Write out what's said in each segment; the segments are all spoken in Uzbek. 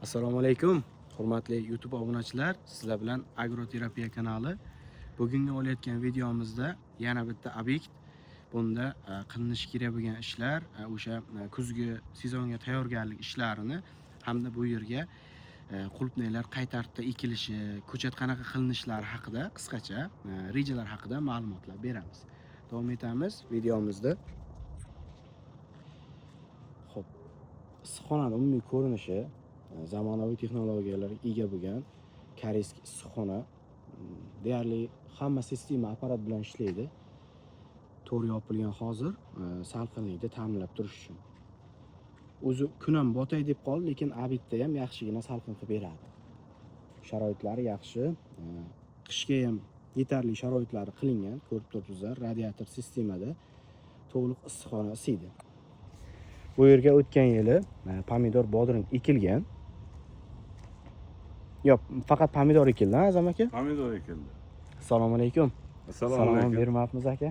Assalomu alaykum, hurmatli YouTube obunachilar. Sizlar bilan Agroterapiya kanali. Bugungi olayotgan videomizda yana bitta obyekt. Bunda qilinishi kerak bo'lgan ishlar, o'sha kuzgi sezonga tayyorgarlik ishlarini hamda bu yerga qulupnaylar qay tartibda ekilishi, ko'chat qanaqa qilinishlari haqida qisqacha rejalar haqida ma'lumotlar beramiz. Davom etamiz videomizda. Xo'p, issiqxonaning umumiy ko'rinishi zamonaviy texnologiyalarga ega bo'lgan koreyskiy issiqxona. Deyarli hamma sistema apparat bilan ishlaydi. To'ri yopilgan hozir salqinlikni ta'minlab turish uchun. O'zi kun ham botay deb qoldi, lekin obyektda ham yaxshigina salqin qilib beradi. Sharoitlari yaxshi. Qishga ham yetarli sharoitlari qilingan. Ko'rib turibsizlar, radiator sistemada to'liq issiqxona isiydi. Bu yerga o'tgan yili pomidor, bodring ekilgan. Yo'q, faqat pomidor ekildi, ha, Azam aka? Pomidor ekildi. Assalomu alaykum. Assalomu alaykum. Bermabmiz aka.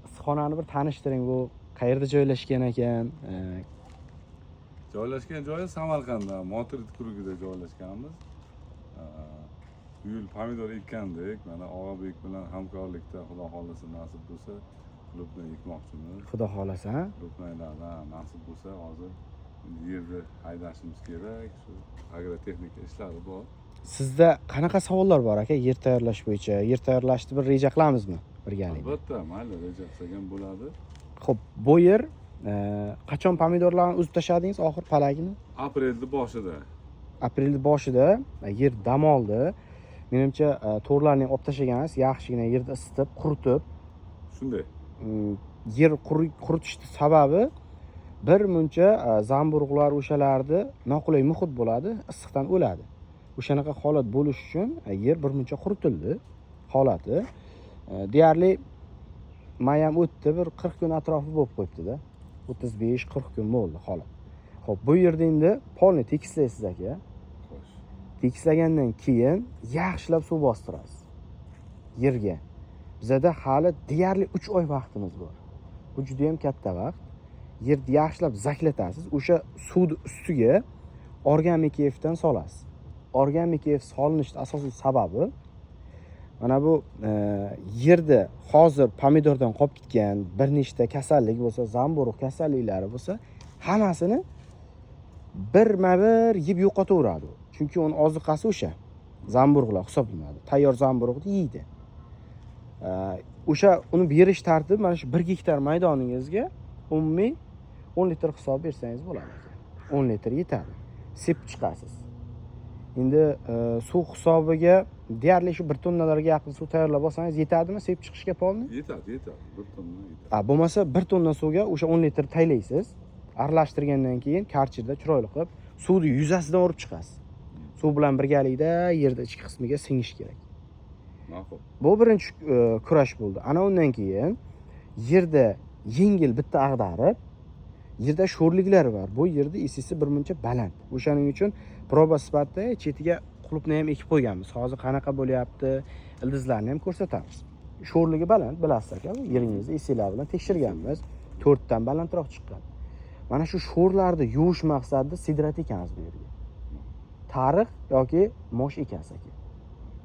Issiqxonani bir tanishtiring, bu qayerda joylashgan ekan? Joylashgan joyi Samarqandda, Motor kurugida joylashganmiz. Bu yil pomidor ekkandik. Mana Og'abek bilan hamkorlikda, xudo xolasa nasib bo'lsa, qulupnay ekmoqchimiz. Xudo xolasa, ha? Qulupnaylardan nasib bo'lsa, hozir yerni haydashimiz kerak. Shu agrotexnika ishlari bor. Sizda qanaqa savollar bor aka yer tayyorlash bo'yicha? Yer tayyorlashni bir reja qilamizmi birgalikda? Albatta, mayli, reja qilsak ham bo'ladi. Xo'p, bu yer qachon pomidorlarni uzib tashladingiz oxir palagini? Aprelning boshida. Aprelning boshida yer dam oldi. Menimcha to'rlarni ham olib tashlagansiz, yaxshigina yerda isitib, quritib. Shunday. Yer quritishni sababi bir muncha zamburug'lar o'shalarni noqulay muhit bo'ladi, issiqdan o'ladi. O'shanaqa holat bo'lish uchun yer bir muncha quritildi holati. Deyarli may ham o'tdi, bir 40 kun atrofi bo'lib qo'yibdi-da. 35-40 kun bo'ldi holat. Xo'p, bu yerda endi polni tekislaysiz aka. Xo'sh. Tekislagandan keyin yaxshilab suv bostirasiz yerga. Bizda hali deyarli 3 oy vaqtimiz bor. Bu juda ham katta vaqt. Yerni yaxshilab zaklatasiz. O'sha suvni ustiga organikefdan solasiz. Organikef solinish asosiy sababi mana bu yerda hozir pomidordan qolib ketgan bir nechta kasallik bo'lsa, zamburug' kasalliklari bo'lsa, hammasini birma-bir yeb yo'qotaveradi. Chunki uning oziqasi o'sha zamburug'lar hisoblanadi. Tayyor zamburug'ni yeydi. O'sha uni berish tartibi mana shu 1 gektar maydoningizga umumiy 10 litr hisob bersangiz bo'ladi. 10 litr yetadi. Sepib chiqasiz. Endi suv hisobiga deyarli shu 1 tonnalarga yaqin suv tayyorlab olsangiz yetadimi sepib chiqishga polni? Yetadi. 1 tonna yetadi. Bo'lmasa 1 tonna suvga o'sha 10 litr taylaysiz. Aralashtirgandan keyin karchida chiroyli qilib suvni yuzasidan urib chiqasiz. Suv bilan birgalikda yerda ichki qismiga singish kerak. Ma'qul. Bu birinchi kurash bo'ldi. Ana undan keyin yerda yengil bitta ag'darib, yerda sho'rliklar bor. Bu yerda isisi bir muncha baland. O'shaning uchun proba sifatida chetiga qulupni ham ekib qo'yganmiz. Hozir qanaqa bo'lyapti, ildizlarni ham ko'rsatamiz. Sho'rligi baland, bilasiz aka, yeringizni isinglar bilan tekshirganmiz. 4 dan balandroq chiqqan. Mana shu sho'rlarni yuvish maqsadida sidrat ekamiz bu yerga. Tariq yoki mosh ekasiz aka.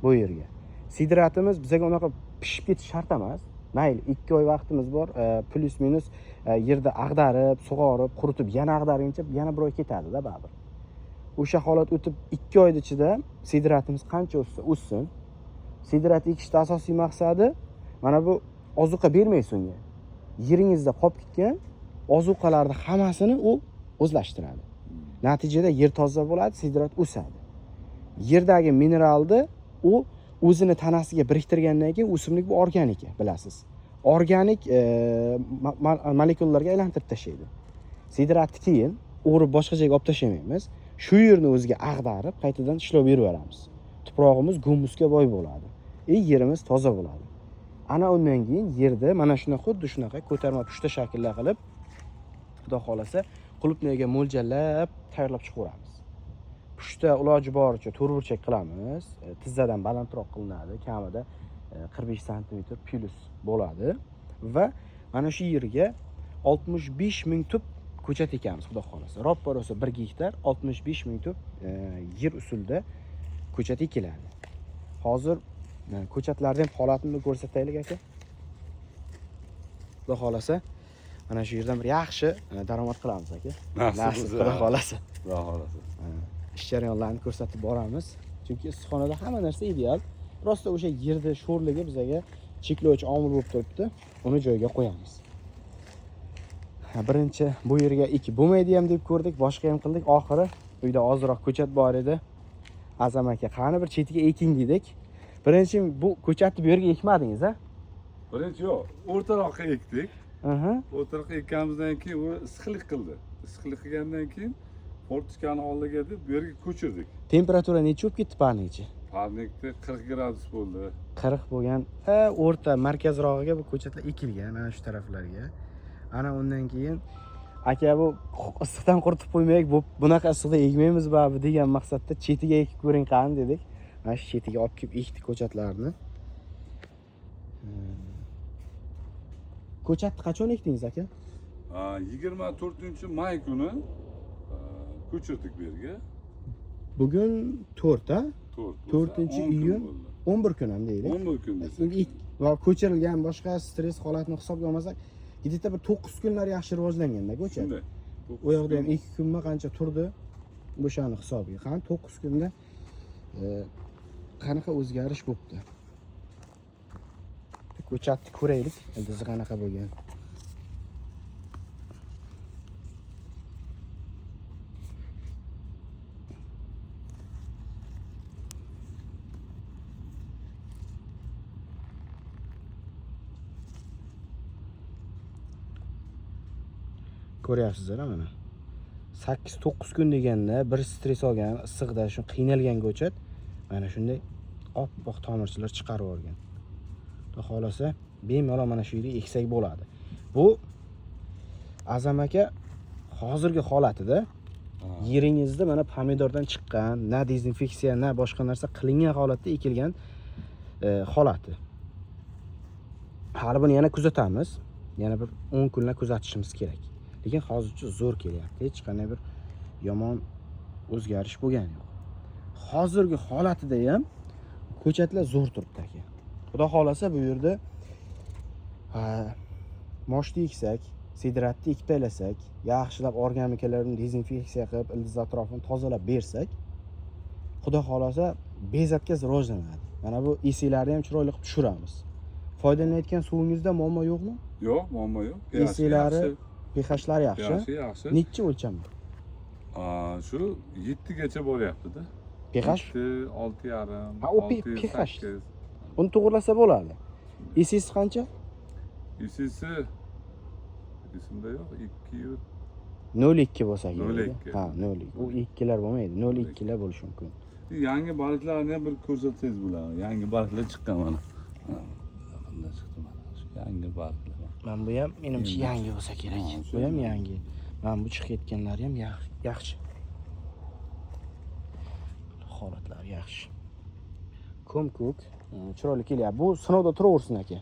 Bu yerga. Sidratimiz bizga unaqa pishib ketish shart emas. Mayli, 2 oy vaqtimiz bor, plus minus yerda ag'darib, sug'orib, quritib, yana ag'darguncha yana 1 oy ketadi-da baribir. O'sha holat o'tib 2 oyning ichida sidratimiz qancha o'ssin. Sidrat ekishning asosiy maqsadi mana bu ozuqa bermaysiz unga. Yeringizda qolib ketgan ozuqalarning hammasini u o'zlashtiradi. Natijada yer toza bo'ladi, sidrat o'sadi. Yerdagi mineralni u o'zini tanasiga biriktirgandan keyin o'simlik bu organika, bilasiz. Organik molekulalarga aylantirib tashlaydi. Sidratni keyin o'rib boshqa joyga olib tashlamaymiz. Shu yerni o'ziga ag'darib, qaytadan ishlov berib beramiz. Tuprog'imiz gumusga boy bo'ladi. Yerimiz toza bo'ladi. Ana undan keyin yerda mana shuna xuddi shunaqa ko'tarma pushta shaklda qilib, xudo xolasa, qulupnayga mo'ljallab tayyorlab chiqaveramiz. Pushta iloji boricha to'rtburchak qilamiz. Tizzadan balandroq qilinadi, kamida 45 sm plus bo'ladi va mana shu yerga 65 ming tub ko'chat ekamiz, xudo xolasa. Roppa rosa 1 gektar 65 ming tup yer usulda ko'chat ekiladi. Hozir ko'chatlarning ham holatini ko'rsataylik aka. Xudo xolasa mana shu yerdan bir yaxshi daromad qilamiz aka. Nasib xudo xolasa. Xudo xolasa. Ish jarayonlarini ko'rsatib boramiz. Chunki issiqxonada hamma narsa ideal. Prosta o'sha yerda sho'rligi bizga cheklovchi omil bo'lib turibdi. Uni joyiga qo'yamiz. Birinchi bu yerga ek bo'lmaydi ham deb ko'rdik, boshqa ham qildik. Oxiri uyda ozroq ko'chat bor edi. Azam aka, qani bir chetiga eking dedik. Birinchi bu ko'chatni bu yerga ekmadingiz, a? Birinchi yo'q, o'rtaroqqa ekdik. O'rtaroqqa ekkanimizdan keyin u issiqlik qildi. Issiqlik qilgandan keyin fortichkani oldiga deb bu yerga ko'chirdik. Temperatura necha bo'lib ketdi parnikchi? Parnikda 40 gradus bo'ldi. 40 bo'lgan. O'rta markazrog'iga bu ko'chatlar ekilgan, mana shu taraflarga. Ana undan keyin aka bu issiqdan quritib qo'ymaylik, bu bunaqa issiqda ekmaymiz baribir degan maqsadda chetiga ekib ko'ring qani dedik. Mana shu chetiga olib kelib ekdik ko'chatlarni. Ko'chatni qachon ekdingiz aka? 24-may kuni ko'chirdik bu yerga. Bugun 4 a? 4-iyun 11 11 kun ham deylik. 11 kun desak. Va ko'chirilgan boshqa stress holatini hisobga olmasak, gidita bir 9 kunlar yaxshi rivojlanganda ko'chat. Shunday. U yoqda ham 2 kunmi qancha turdi? O'shani hisobiga. Qani 9 kunda qanaqa o'zgarish bo'pti? Ko'chatni ko'raylik, ildizi qanaqa bo'lgan. Ko'ryapsizlar mana. 8-9 kun deganda bir stress olgan, issiqda shu qiynalgan ko'chat mana shunday oppoq tomirchilar chiqarib yuborgan. Xudo xolasa bemalol mana shu yerga eksak bo'ladi. Bu Azam aka hozirgi holatida yeringizda mana pomidordan chiqqan, na dezinfeksiya, na boshqa narsa qilingan holatda ekilgan holati. Hali buni yana kuzatamiz. Yana bir 10 kunlar kuzatishimiz kerak. Lekin hozircha zo'r kelyapti. Hech qanday bir yomon o'zgarish bo'lgani yo'q. Hozirgi holatida ham ko'chatlar zo'r turibdi aka. Xudo xolasa bu yerda moshni eksak, sidratni ekib taylasak, yaxshilab organikalarni dezinfeksiya qilib, ildiz atrofini tozalab bersak, xudo xolasa bezatkaz rivojlanadi. Mana bu esiklarni ham chiroyli qilib tushiramiz. Foydalanayotgan suvingizda muammo yo'qmi? Yo'q, muammo yo'q. Esiklari, pH-lari yaxshi. Yaxshi. Necha o'lcham? Shu 7 gacha boryapti-da. pH 6,5. Ha, u pH. Uni to'g'rilasa bo'ladi. Esisi qancha? Esisi esimda yo'q, 0,2 bo'lsa kerak. 0,2. Ha, 0,2. U 2lar bo'lmaydi, 0,2lar bo'lishi mumkin. Yangi baliqlarni ham bir ko'rsatsangiz bo'ladi. Yangi baliqlar chiqqan mana. Bunday chiqdi mana. Yangi baliqlar. Mana bu ham menimcha yangi bo'lsa kerak. Bu ham yangi. Mana bu chiqib ketganlari ham yaxshi. Holatlar yaxshi. Ko'm-ko'k, chiroyli kelyapti. Bu sinovda turaversin aka.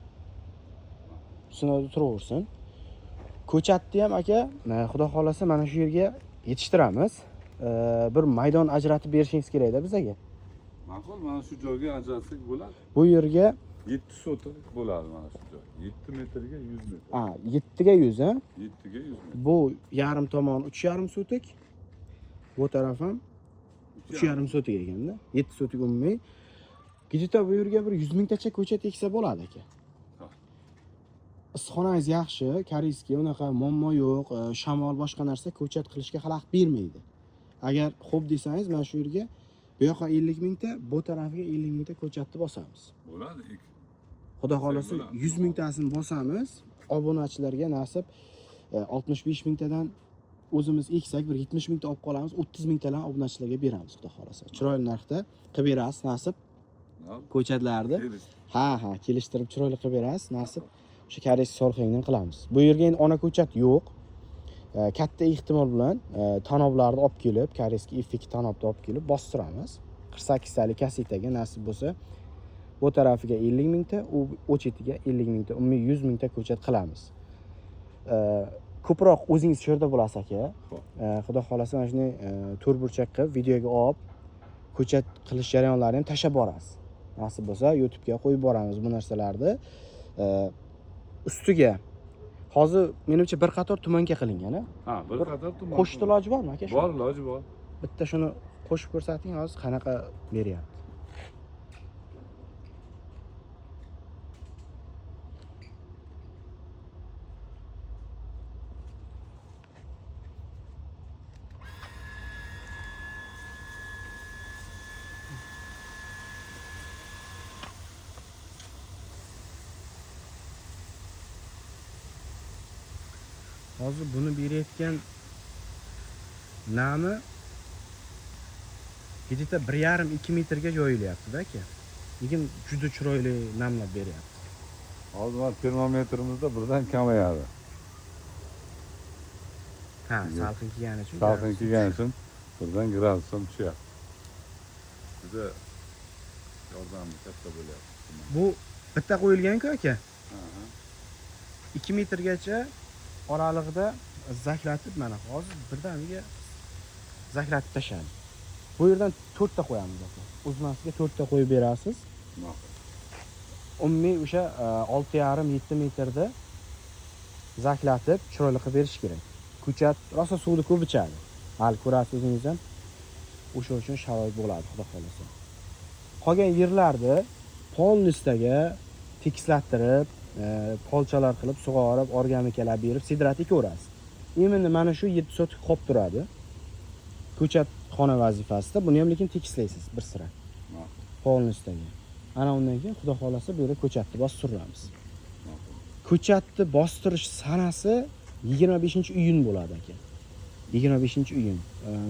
Sinovda turaversin. Ko'chatni ham aka, xudo xolasa mana shu yerga yetishtiramiz. Bir maydon ajratib berishingiz kerak-da bizga. Ma'qul, mana shu joyga ajratsak bo'ladi. Bu yerga 7 sotik bo'ladi mana shu joy. 7 metrga 100 metr. 7 ga 100 ha? 7 ga 100 metr. Bu yarim tomon 3,5 sotik. Bu taraf ham 3,5 sotik ekanda. 7 sotik umumiy. Gidita bu yerga bir 100 mingtacha ko'chat eksa bo'ladi aka. Issiqxonangiz yaxshi, koreyskiy unaqa muammo yo'q, shamol boshqa narsa ko'chat qilishga xalaqit bermaydi. Agar xo'p desangiz, mana shu yerga bu yoqqa 50 mingta, bu tarafiga 50 mingta ko'chatni bosamiz. Bo'ladi. Xudo xolasa 100 mingtasini bosamiz. Obunachilarga nasib 65 mingtadan o'zimiz eksak bir 70 mingta olib qolamiz, 30 mingtadan obunachilarga beramiz xudo xolasa. Chiroyli narxda qilib berasiz nasib. Ko'chatlarni ha, kelishtirib chiroyli qilib berasiz nasib. O'sha koreyskiy solxingdan qilamiz. Bu yerga endi ona ko'chat yo'q. Katta ehtimol bilan tanoblarni olib kelib, koreyskiy effekt tanobni olib kelib bostiramiz. 48 talik kasetaga nasib bo'lsa, bu tarafiga 50 mingta, u chetiga 50 mingta, umumiy 100 mingta ko'chat qilamiz. ko'proq o'zingiz shu yerda bo'lasiz aka. Xo'p. Xudo xolasa mana shunday to'r burchak qilib videoga olib ko'chat qilish jarayonlarini ham tashlab borasiz. Nasib bo'lsa YouTube'ga qo'yib boramiz bu narsalarni. Ustiga hozir menimcha bir qator tumanka qilingan-a? Ha, bir qator tuman. Qo'shishni iloji bormi aka? Bor, iloji bor. Bitta shuni qo'shib ko'rsating, hozir qanaqa beryapti. Hozir buni berayotgan nami где-то 1,5-2 metrga yoyilyapti-da aka. Lekin juda chiroyli namlab beryapti. Hozir mana termometrimizda birdan kamayadi. Ha, salqin kelgani uchun. Salqin kelgani uchun birdan gradus ham tushyapti. Juda yordami katta bo'lyapti. Bu bitta qo'yilgan-ku aka. Aha. 2 metrgacha oralig'ida zaklatib, mana hozir birdaniga zaklatib tashladi. Bu yerdan 4 ta qo'yamiz aka. Uzmasiga 4 ta qo'yib berasiz. Ma'qul. Umumiy o'sha 6,5-7 metrda zaklatib chiroyli qilib berish kerak. Ko'chat rosa suvni ko'p ichadi. Hali ko'rasiz o'zingiz ham. O'sha uchun sharoit bo'ladi, xudo xolasa. Qolgan yerlarni polnistaga tekislattirib, polchalar qilib, sug'orib, organikalab berib, sidrat ekaverasiz. Endi mana shu 7 sotik qolib turadi. Ko'chat xona vazifasida buni ham lekin tekislaysiz bir sira. Ma'qul. Polnistaga. Ana undan keyin xudo xolasa bu yerga ko'chatni bostiramiz. Ma'qul. Ko'chatni bostirish sanasi 25-iyun bo'ladi aka. 25-iyun.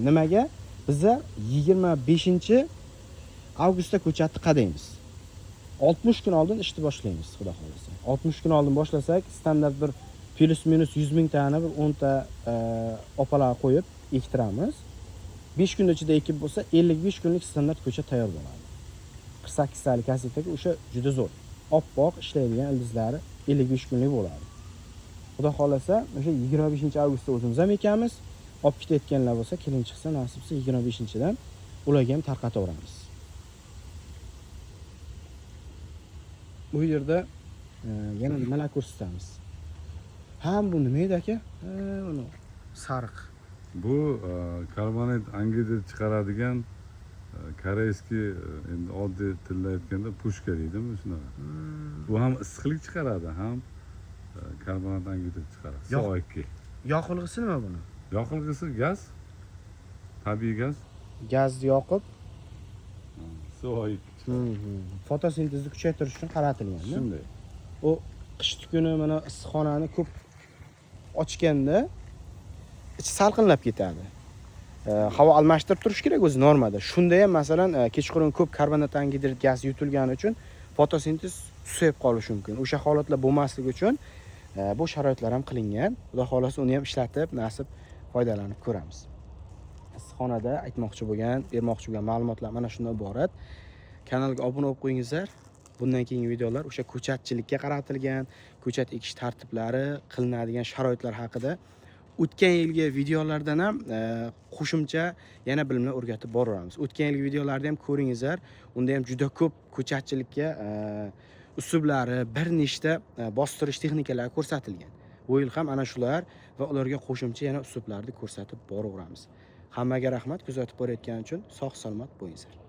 Nimaga? Bizlar 25-avgustda ko'chatni qadaymiz. 60 kun oldin ishni boshlaymiz, xudo xolasa. 60 kun oldin boshlasak, standart bir plus minus 100 ming tani bir 10 ta opalar qo'yib ektiramiz. 5 kun ichida ekib bo'lsa, 55 kunlik standart ko'chat tayyor bo'ladi. 48 talik kasetaga o'sha juda zo'r. Oppoq ishlaydigan ildizlari 55 kunlik bo'ladi. Xudo xolasa, o'sha 25-avgustda o'zimiz ham ekamiz. Olib ketayotganlar bo'lsa, kelin chiqsa, nasib bo'lsa 25-dan ularga ham tarqataveramiz. Bu yerda yana nimalar ko'rsatamiz. Ham bu nima edi aka? Uni sariq. Bu karbonat angidrid chiqaradigan koreyskiy endi oddiy tilda aytganda pushka deydimi shunaqa. Bu ham issiqlik chiqaradi, ham karbonat angidrid chiqaradi. CO2. Yoqilg'isi nima buni? Yoqilg'isi gaz. Tabiiy gaz. Gazni yoqib, CO2. fotosintezni kuchaytirish uchun qaratilgan. Shunday. U qishki kuni mana issiqxonani ko'p ochganda ichi salqinlab ketadi. Havo almashtirib turish kerak o'zi normada. Shunda ham masalan kechqurun ko'p karbonat angidrid gaz yutilgani uchun fotosintez susayib qolishi mumkin. O'sha holatlar bo'lmasligi uchun bu sharoitlar ham qilingan. Xudo xolasa uni ham ishlatib, nasib foydalanib ko'ramiz. Issiqxonada aytmoqchi bo'lgan, bermoqchi bo'lgan ma'lumotlar mana shundan iborat. Kanalga obuna bo'lib qo'yingizlar. Bundan keyingi videolar o'sha ko'chatchilikka qaratilgan, ko'chat ekish tartiblari, qilinadigan sharoitlar haqida o'tgan yilgi videolardan ham qo'shimcha yana bilimlar o'rgatib boraveramiz. O'tgan yilgi videolarni ham ko'ringizlar. Unda ham juda ko'p ko'chatchilikka uslublari, bir nechta bostirish texnikalari ko'rsatilgan. Bu yil ham ana shular va ularga qo'shimcha yana uslublarni ko'rsatib boraveramiz. Hammaga rahmat, kuzatib borayotgani uchun sog' salomat bo'lingizlar.